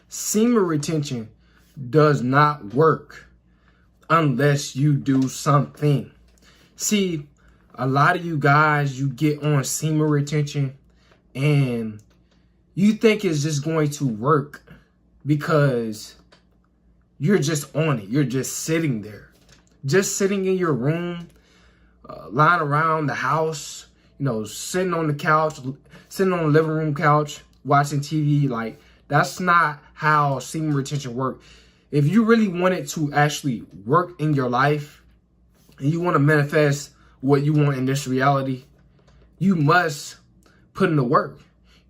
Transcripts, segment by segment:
semen retention does not work unless you do something. See, a lot of you guys, you get on semen retention and you think it's just going to work because you're just on it. You're just sitting there, just sitting in your room, lying around the house, sitting on the couch, sitting on the living room couch, watching TV. Like, that's not how semen retention works. If you really want it to actually work in your life and you want to manifest what you want in this reality, you must put in the work.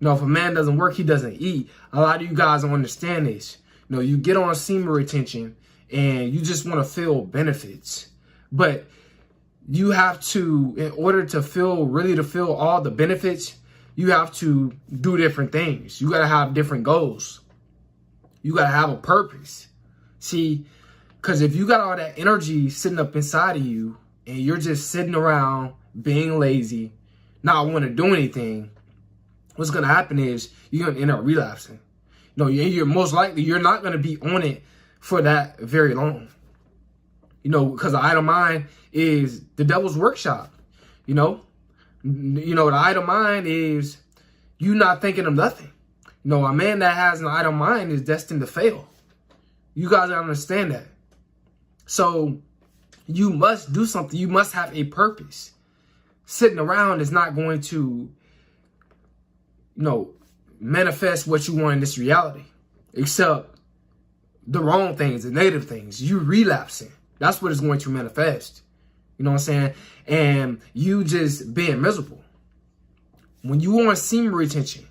If a man doesn't work, he doesn't eat. A lot of you guys don't understand this. You get on semen retention and you just want to feel benefits. But you have to, in order to feel all the benefits, you have to do different things. You got to have different goals. You got to have a purpose. See, because if you got all that energy sitting up inside of you and you're just sitting around being lazy, not want to do anything, what's going to happen is you're going to end up relapsing. You're most likely, you're not going to be on it for that very long. Because the idle mind is the devil's workshop. The idle mind is you not thinking of nothing. A man that has an idle mind is destined to fail. You guys understand that. So you must do something. You must have a purpose. Sitting around is not going to, manifest what you want in this reality, except the wrong things, the negative things. You relapsing. That's what is going to manifest. You know what I'm saying? And you just being miserable. When you want semen retention,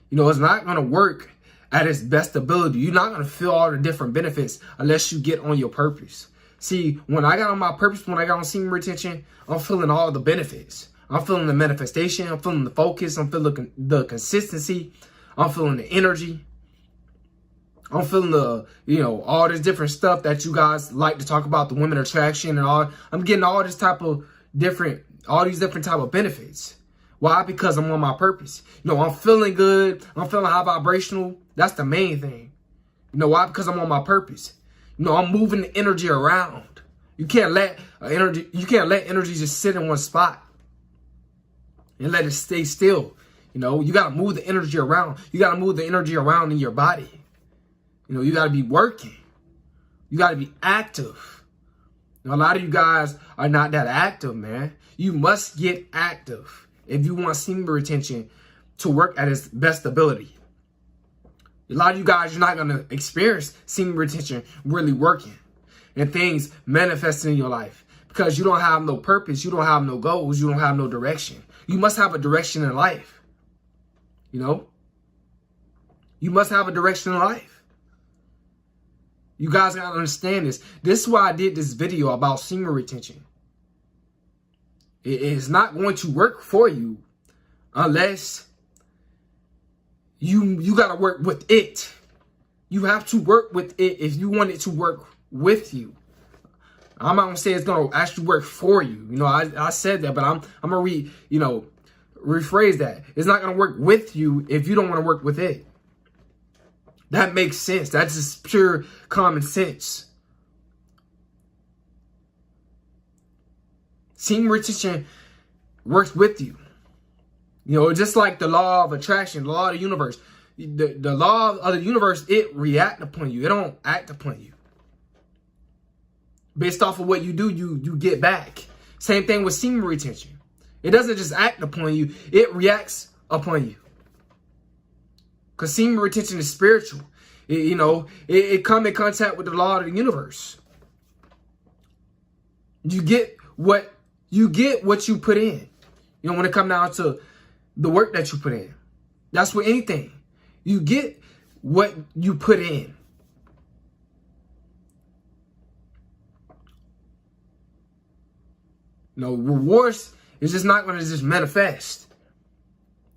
it's not going to work at its best ability. You're not going to feel all the different benefits unless you get on your purpose. See, when I got on my purpose, when I got on semen retention, I'm feeling all the benefits. I'm feeling the manifestation. I'm feeling the focus. I'm feeling the consistency. I'm feeling the energy. I'm feeling the, all this different stuff that you guys like to talk about, the women attraction and all. I'm getting all these different type of benefits. Why? Because I'm on my purpose. I'm feeling good. I'm feeling high vibrational. That's the main thing. Why? Because I'm on my purpose. I'm moving the energy around. You can't let energy just sit in one spot and let it stay still. You got to move the energy around. You got to move the energy around in your body. You got to be working. You got to be active. A lot of you guys are not that active, man. You must get active if you want semen retention to work at its best ability. A lot of you guys, you're not going to experience semen retention really working and things manifesting in your life because you don't have no purpose. You don't have no goals. You don't have no direction. You must have a direction in life. You must have a direction in life. You guys got to understand this. This is why I did this video about semen retention. It is not going to work for you unless you got to work with it. You have to work with it if you want it to work with you. I'm not going to say it's going to actually work for you. I said that, but I'm going to rephrase that. It's not going to work with you if you don't want to work with it. That makes sense. That's just pure common sense. Semen retention works with you. Just like the law of attraction, the law of the universe. The law of the universe, it reacts upon you. It don't act upon you. Based off of what you do, you get back. Same thing with semen retention. It doesn't just act upon you. It reacts upon you. Because semen retention is spiritual. It come in contact with the law of the universe. You get what you put in. When it comes down to the work that you put in. That's with anything. You get what you put in. Rewards is just not going to just manifest.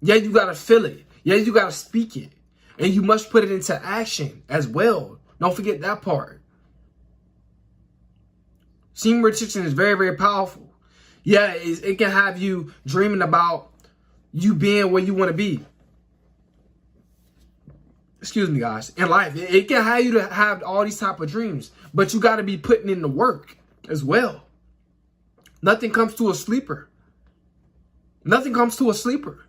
Yeah, you got to feel it. Yeah, you got to speak it. And you must put it into action as well. Don't forget that part. Semen retention is very, very powerful. Yeah, it can have you dreaming about you being where you want to be. excuse me, guys, in life. It can have you to have all these type of dreams, but you got to be putting in the work as well. Nothing comes to a sleeper. Nothing comes to a sleeper.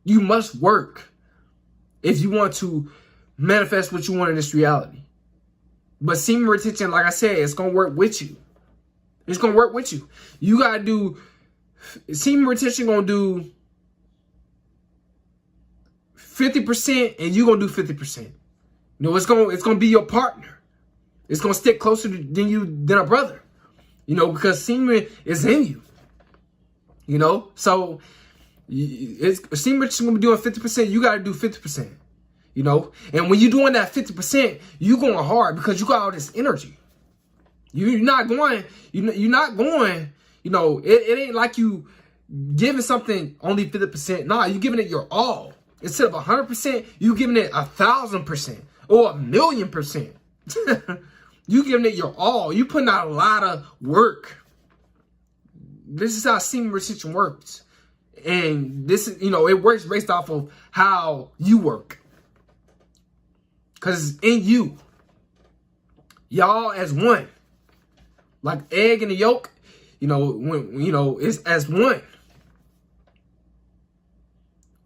You must work if you want to manifest what you want in this reality. But semen retention, like I said, it's going to work with you. It's going to work with you. You got to do, semen retention going to do 50% and you're going to do 50%. You know, it's going to be your partner. It's going to stick closer than a brother. You know, because semen is in you. You know, so semen retention going to be doing 50%. You got to do 50%. You know, and when you're doing that 50%, you're going hard because you got all this energy. You're not going, you know, it ain't like you giving something only 50%. Nah, you're giving it your all. Instead of 100%, you giving it 1,000% or 1,000,000%. You giving it your all. You putting out a lot of work. This is how semen retention works. And this is, you know, it works based off of how you work. Because it's in you. Y'all as one. Like egg and the yolk, you know, when you know, it's as one.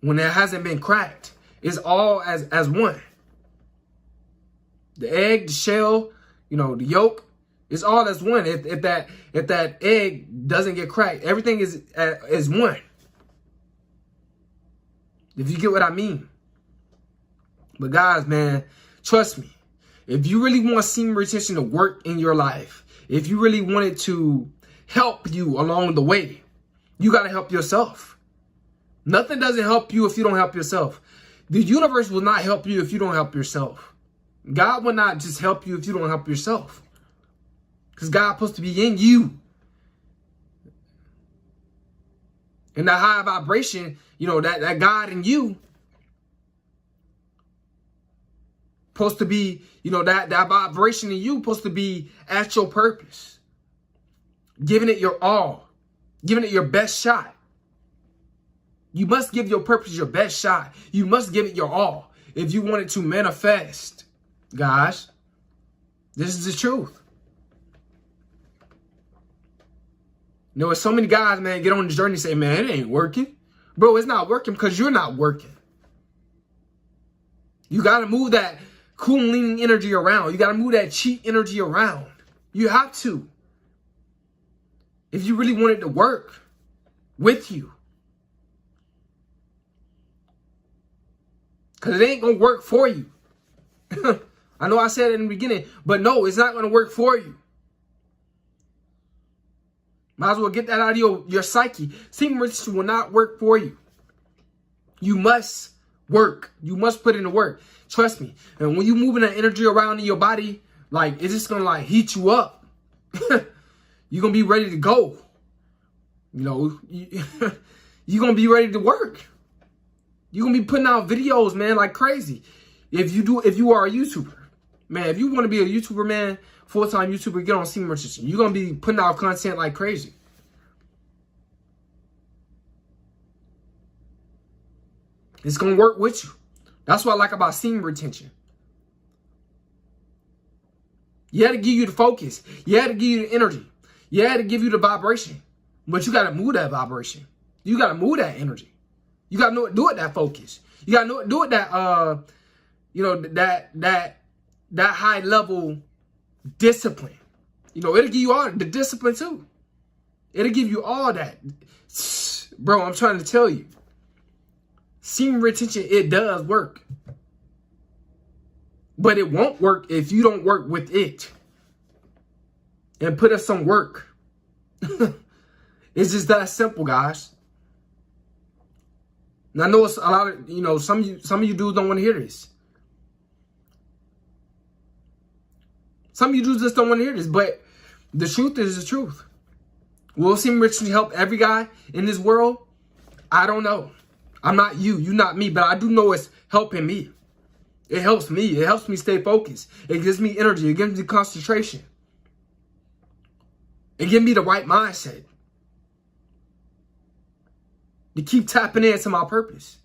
When it hasn't been cracked, it's all as one. The egg, the shell, you know, the yolk, it's all as one. If that egg doesn't get cracked, everything is one. If you get what I mean. But guys, man, trust me. If you really want semen retention to work in your life, if you really want it to help you along the way, you got to help yourself. Nothing doesn't help you if you don't help yourself. The universe will not help you if you don't help yourself. God will not just help you if you don't help yourself. Because God's supposed to be in you. And that high vibration, you know, that God in you, supposed to be, you know, that vibration in you supposed to be at your purpose. Giving it your all. Giving it your best shot. You must give your purpose your best shot. You must give it your all if you want it to manifest. Guys, this is the truth. You know, so many guys, man, get on the journey and say, man, it ain't working. Bro, it's not working because you're not working. You got to move that Kundalini energy around. You got to move that chi energy around. You have to. If you really want it to work with you. Because it ain't going to work for you. I know I said it in the beginning, but no, it's not going to work for you. Might as well get that out of your psyche. Semen retention will not work for you. You must work. You must put in the work. Trust me. And when you moving that energy around in your body, like, it's just going to, like, heat you up. You're going to be ready to go. You know, you're going to be ready to work. You're going to be putting out videos, man, like crazy. If you are a YouTuber, man, if you want to be a YouTuber, man, full-time YouTuber, get on semen retention. You're going to be putting out content like crazy. It's going to work with you. That's what I like about semen retention. You had to give you the focus. You had to give you the energy. You had to give you the vibration. But you got to move that vibration. You got to move that energy. You got to know what to do with that focus. You got to know what to do with that, you know, that high level discipline. You know, it'll give you all the discipline too. It'll give you all that. Bro, I'm trying to tell you. Semen retention, it does work. But it won't work if you don't work with it. And put us some work. It's just that simple, guys. And I know it's a lot of, you know, some of you dudes don't want to hear this. Some of you dudes just don't want to hear this, but the truth is the truth. Will semen retention help every guy in this world? I don't know. I'm not you. You're not me. But I do know it's helping me. It helps me. It helps me stay focused. It gives me energy. It gives me concentration. It gives me the right mindset to keep tapping into my purpose.